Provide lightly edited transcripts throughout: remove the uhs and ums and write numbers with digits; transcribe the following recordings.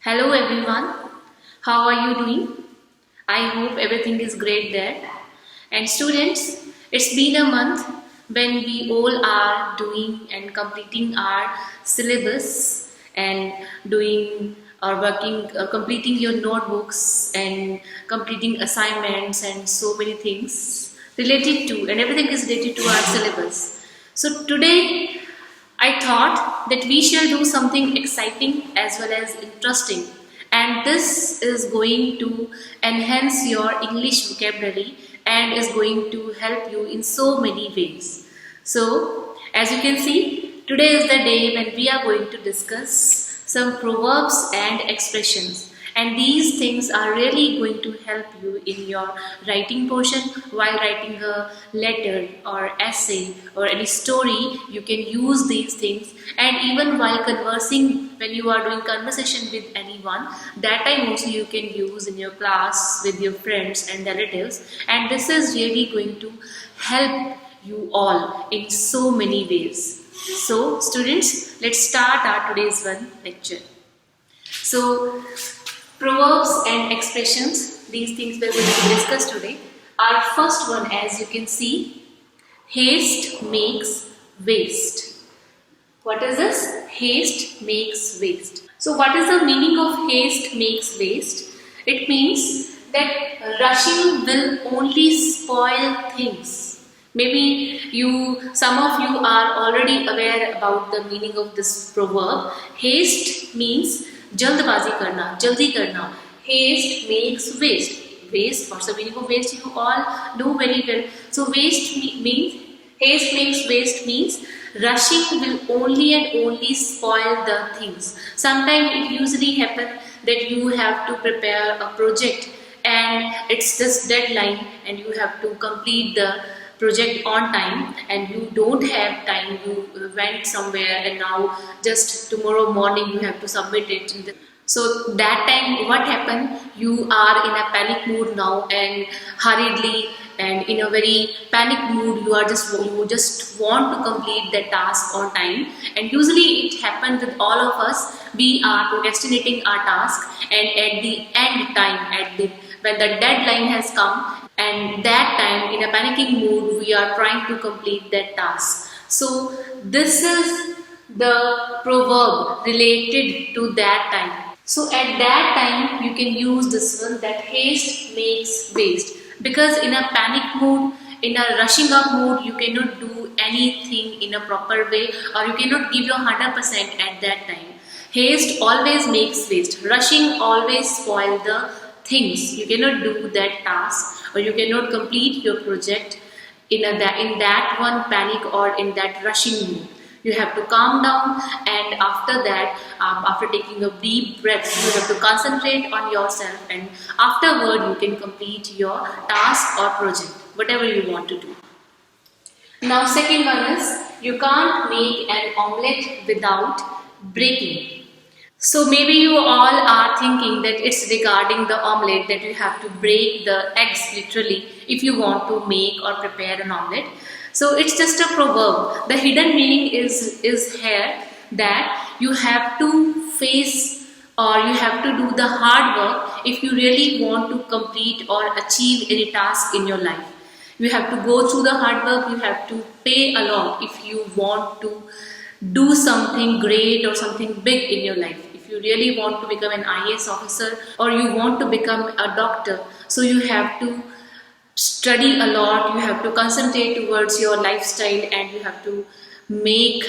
Hello everyone, how are you doing? I hope everything is great there. And students, it's been a month when we all are doing and completing our syllabus and doing or working, completing your notebooks and completing assignments and so many things related to, and everything is related to our syllabus. So today I thought that we shall do something exciting as well as interesting, and this is going to enhance your English vocabulary and is going to help you in so many ways. So, as you can see, today is the day when we are going to discuss some proverbs and expressions, and these things are really going to help you in your writing portion. While writing a letter or essay or any story, you can use these things, and even while conversing, when you are doing conversation with anyone, that time also you can use in your class with your friends and relatives, and this is really going to help you all in so many ways. So students, let's start our today's one lecture. So proverbs and expressions, these things we're going to discuss today. Our first one, as you can see, haste makes waste. What is this? Haste makes waste. So what is the meaning of haste makes waste? It means that rushing will only spoil things. Maybe some of you are already aware about the meaning of this proverb. Haste means जल्दबाजी करना, जल्दी करना. Haste makes waste. Waste, what's the meaning of waste? You all know very well. So waste means, haste makes waste means rushing will only and only spoil the things. Sometimes it usually happens that you have to prepare a project and it's this deadline and you have to complete the project on time, and you don't have time, you went somewhere and now just tomorrow morning you have to submit it. So that time what happened, you are in a panic mood now and hurriedly and in a very panic mood you just want to complete the task on time, and usually it happens with all of us. We are procrastinating our task, and at the end time, when the deadline has come, and that time in a panicking mood we are trying to complete that task. So this is the proverb related to that time. So at that time you can use this one, that haste makes waste, because in a panic mood, in a rushing up mood, you cannot do anything in a proper way, or you cannot give your 100% at that time. Haste always makes waste. Rushing always spoil the things. You cannot do that task, or you cannot complete your project in that one panic or in that rushing mood. You have to calm down, and after that, after taking a deep breath, you have to concentrate on yourself, and afterward you can complete your task or project, whatever you want to do. Now second one is, you can't make an omelette without breaking. So maybe you all are thinking that it's regarding the omelette, that you have to break the eggs literally if you want to make or prepare an omelette. So it's just a proverb. The hidden meaning is here, that you have to face or you have to do the hard work if you really want to complete or achieve any task in your life. You have to go through the hard work, you have to pay a lot if you want to do something great or something big in your life. If you really want to become an IAS officer or you want to become a doctor, so you have to study a lot, you have to concentrate towards your lifestyle, and you have to make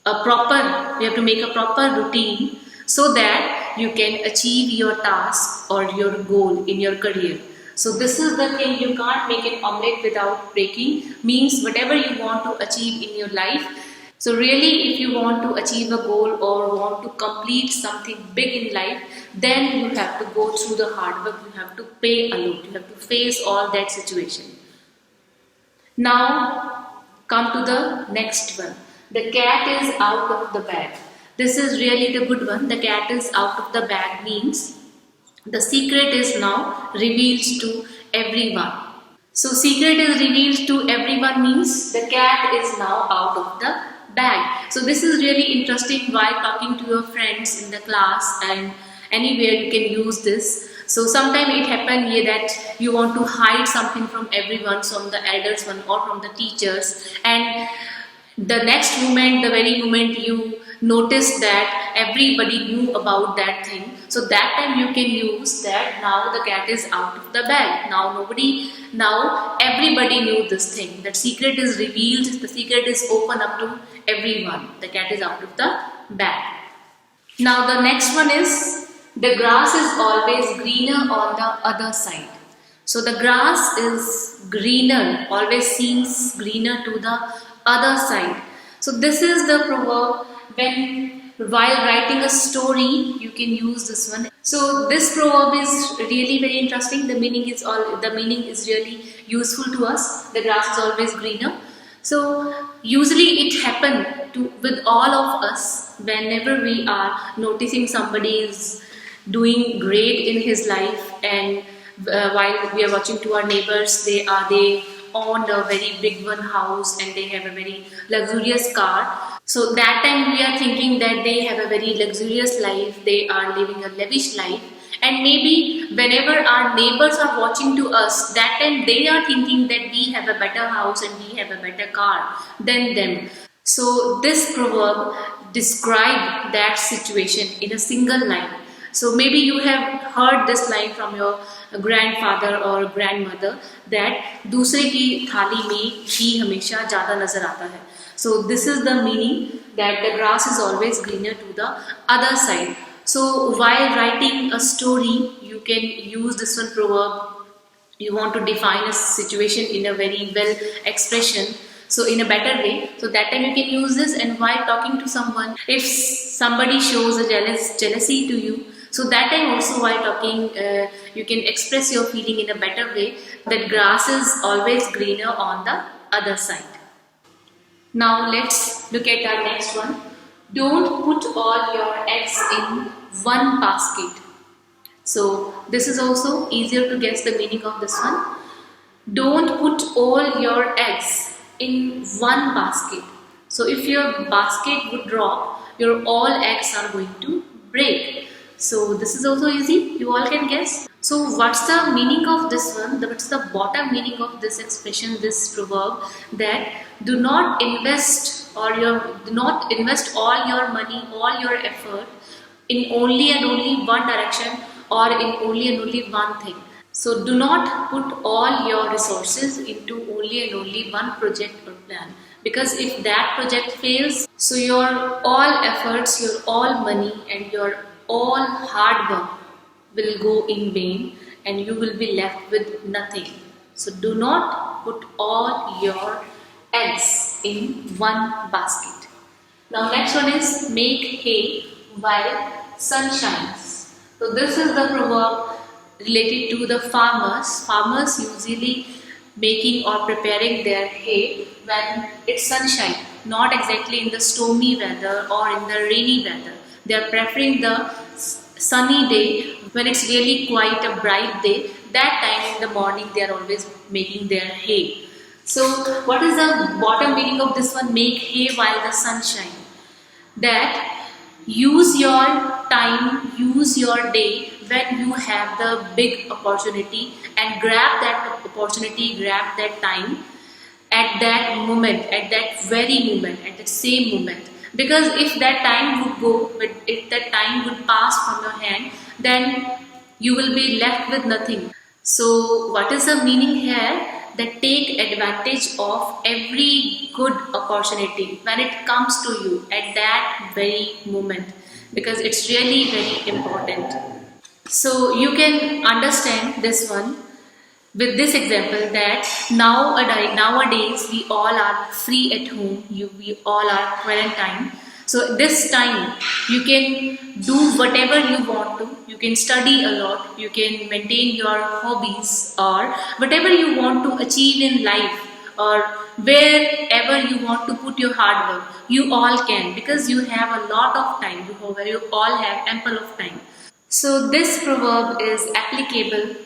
a proper routine so that you can achieve your task or your goal in your career. So this is the thing, you can't make an omelette without breaking, means whatever you want to achieve in your life. So really, if you want to achieve a goal or want to complete something big in life, then you have to go through the hard work, you have to pay a lot, you have to face all that situation. Now come to the next one. The cat is out of the bag. This is really the good one. The cat is out of the bag means the secret is now revealed to everyone. So secret is revealed to everyone means the cat is now out of the bag. So this is really interesting while talking to your friends in the class and anywhere you can use this. So sometimes it happen yeah, that you want to hide something from everyone, from the elders one or from the teachers, and the next moment, the very moment you notice that everybody knew about that thing, so that time you can use that now the cat is out of the bag. Now everybody knew this thing. That secret is revealed, the secret is open up to everyone. The cat is out of the bag. Now the next one is the grass is always greener on the other side. So the grass is greener, always seems greener to the other side. So this is the proverb. When while writing a story you can use this one. So this proverb is really very interesting. The meaning is really useful to us. The grass is always greener. So usually it happen with all of us whenever we are noticing somebody is doing great in his life, and while we are watching to our neighbors, they own a very big one house and they have a very luxurious car. So that time we are thinking that they have a very luxurious life, they are living a lavish life, and maybe whenever our neighbors are watching to us, that time they are thinking that we have a better house and we have a better car than them. So this proverb describes that situation in a single line. So maybe you have heard this line from your grandfather or grandmother that दूसरे की थाली में घी हमेशा ज़्यादा नजर आता है. So this is the meaning, that the grass is always greener to the other side. So while writing a story, you can use this one proverb. You want to define a situation in a very well expression, so in a better way, so that time you can use this. And while talking to someone, if somebody shows a jealousy to you, so that time also while talking you can express your feeling in a better way, that grass is always greener on the other side. Now let's look at our next one. Don't put all your eggs in one basket. So this is also easier to guess the meaning of this one. Don't put all your eggs in one basket. So if your basket would drop, your all eggs are going to break. So this is also easy, you all can guess. So what's the meaning of this one? What's the bottom meaning of this expression, this proverb? That do not invest all your money, all your effort in only and only one direction, or in only and only one thing. So do not put all your resources into only and only one project or plan, because if that project fails, so your all efforts, your all money and your all hard work will go in vain and you will be left with nothing. So do not put all your eggs in one basket. Now next one is make hay while sun shines. So this is the proverb related to the farmers. Farmers usually making or preparing their hay when it's sunshine, not exactly in the stormy weather or in the rainy weather. They are preferring the sunny day when it's really quite a bright day. That time in the morning they are always making their hay. So what is the bottom meaning of this one? Make hay while the sun shines. That use your time, use your day when you have the big opportunity, and grab that opportunity, grab that time at that moment, at that very moment, at the same moment. Because if that time would go, if that time would pass from your hand, then you will be left with nothing. So what is the meaning here? That take advantage of every good opportunity when it comes to you at that very moment, because it's really very important. So you can understand this one with this example, that nowadays we all are free at home, we all are quarantined. So this time you can do whatever you want to. You can study a lot, you can maintain your hobbies, or whatever you want to achieve in life, or wherever you want to put your hard work, you all can, because you have a lot of time, you all have ample of time. So this proverb is applicable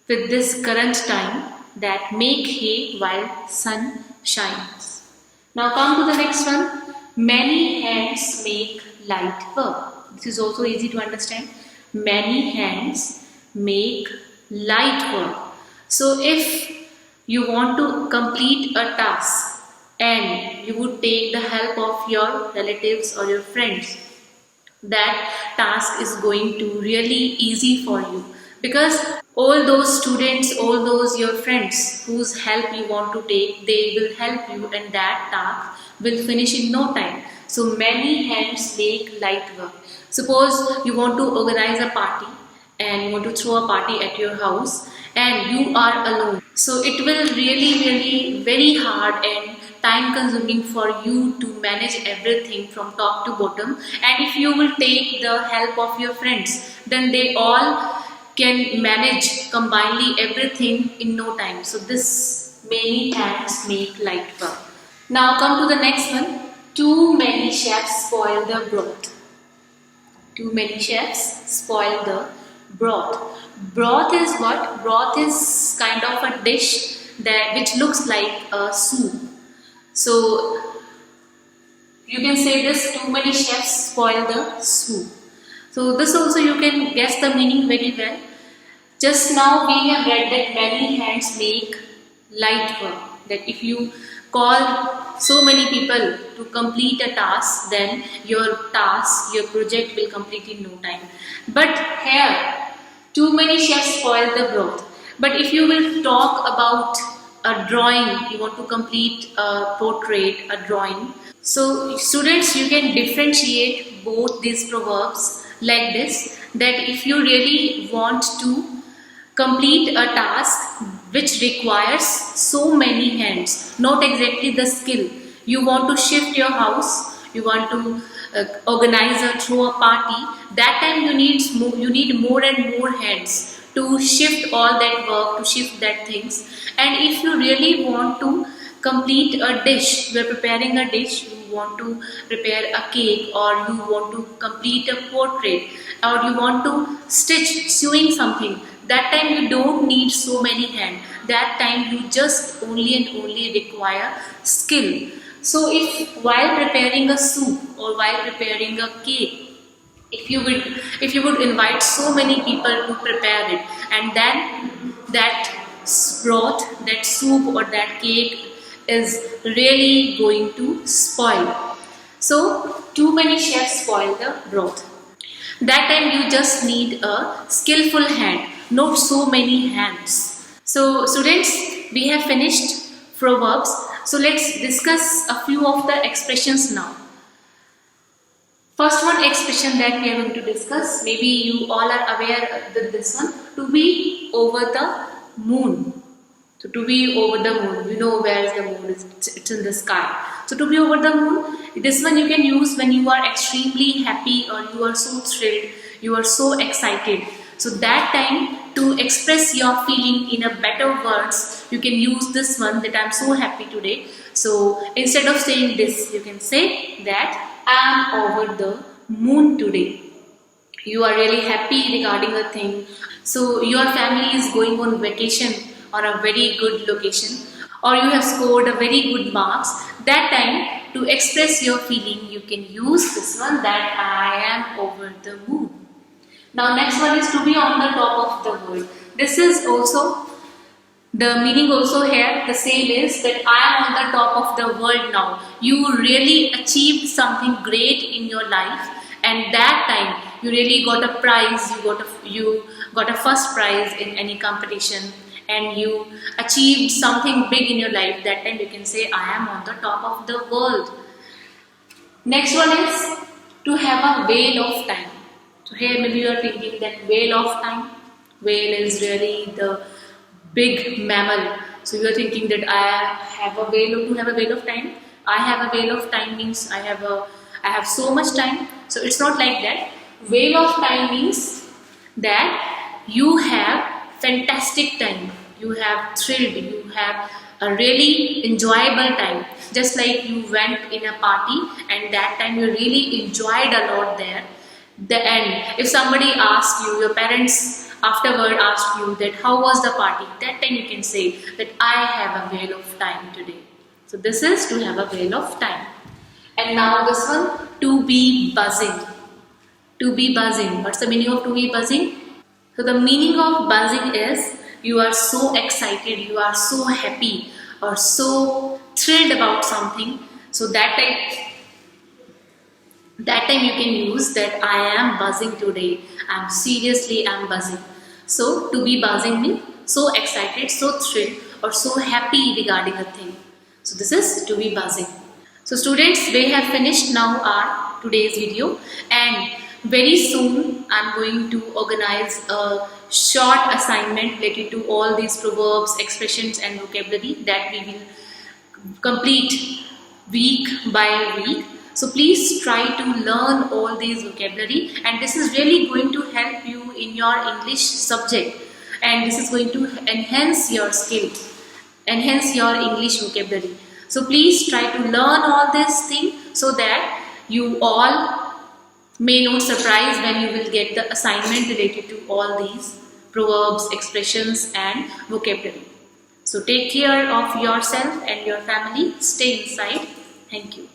with this current time, that make hay while sun shines. Now come to the next one. Many hands make light work. This is also easy to understand. Many hands make light work. So if you want to complete a task and you would take the help of your relatives or your friends, that task is going to really easy for you, because all those students, all those your friends whose help you want to take, they will help you and that task will finish in no time. So many hands make light work. Suppose you want to organize a party and you want to throw a party at your house and you are alone, so it will really very hard and time consuming for you to manage everything from top to bottom. And if you will take the help of your friends, then they all can manage combinedly everything in no time. So this many hands make light work. Now come to the next one. Too many chefs spoil the broth. Too many chefs spoil the broth. Broth is what? Broth is kind of a dish that which looks like a soup. So you can say this: too many chefs spoil the soup. So this also you can guess the meaning very well. Just now we have read that many hands make light work. That if you call so many people to complete a task, then your task, your project will complete in no time. But here, too many chefs spoil the broth. But if you will talk about a drawing, you want to complete a portrait, a drawing. So students, you can differentiate both these proverbs like this, that if you really want to complete a task which requires so many hands, not exactly the skill. You want to shift your house, you want to organize or throw a party, that time you need more and more hands to shift all that work, to shift that things. And if you really want to complete a dish, you are preparing a dish, you want to prepare a cake, or you want to complete a portrait, or you want to stitch, sewing something, that time you don't need so many hands. That time you just only and only require skill. So if while preparing a soup or while preparing a cake, if you would invite so many people to prepare it, and then that broth, that soup or that cake is really going to spoil. So too many chefs spoil the broth. That time you just need a skillful hand, not so many hands. So students, we have finished proverbs. So let's discuss a few of the expressions now. First one expression that we are going to discuss, maybe you all are aware of this one, to be over the moon. So to be over the moon, you know where is the moon, it's in the sky. So to be over the moon, this one you can use when you are extremely happy or you are so thrilled, you are so excited. So that time, to express your feeling in a better words, you can use this one, that I am so happy today. So instead of saying this, you can say that I am over the moon today. You are really happy regarding a thing. So your family is going on vacation on a very good location, or you have scored a very good marks. That time, to express your feeling, you can use this one, that I am over the moon. Now next one is to be on the top of the world. This is also, the meaning also here, the same is that I am on the top of the world now. You really achieved something great in your life, and that time you really got a prize, you got a first prize in any competition, and you achieved something big in your life. That time you can say I am on the top of the world. Next one is to have a whale of time. So here maybe you are thinking that whale of time. Whale is really the big mammal. So you are thinking that I have a whale of time. I have a whale of time means I have so much time. So it's not like that. Whale of time means that you have fantastic time. You have thrilled. You have a really enjoyable time. Just like you went in a party and that time you really enjoyed a lot there. The end. If somebody asked you, your parents afterward asked you that how was the party, that time you can say that I have a whale of time today. So this is to have a whale of time. And now this one, to be buzzing. To be buzzing. What's the meaning of to be buzzing? So the meaning of buzzing is you are so excited, you are so happy or so thrilled about something. So that time you can use that I am buzzing today. I'm buzzing. So to be buzzing means so excited, so thrilled or so happy regarding a thing. So this is to be buzzing. So students, we have finished now our today's video, and very soon I'm going to organize a short assignment related to all these proverbs, expressions and vocabulary that we will complete week by week. So please try to learn all these vocabulary, and this is really going to help you in your English subject, and this is going to enhance your skill, enhance your English vocabulary. So please try to learn all these things so that you all may not surprise when you will get the assignment related to all these proverbs, expressions and vocabulary. So take care of yourself and your family. Stay inside. Thank you.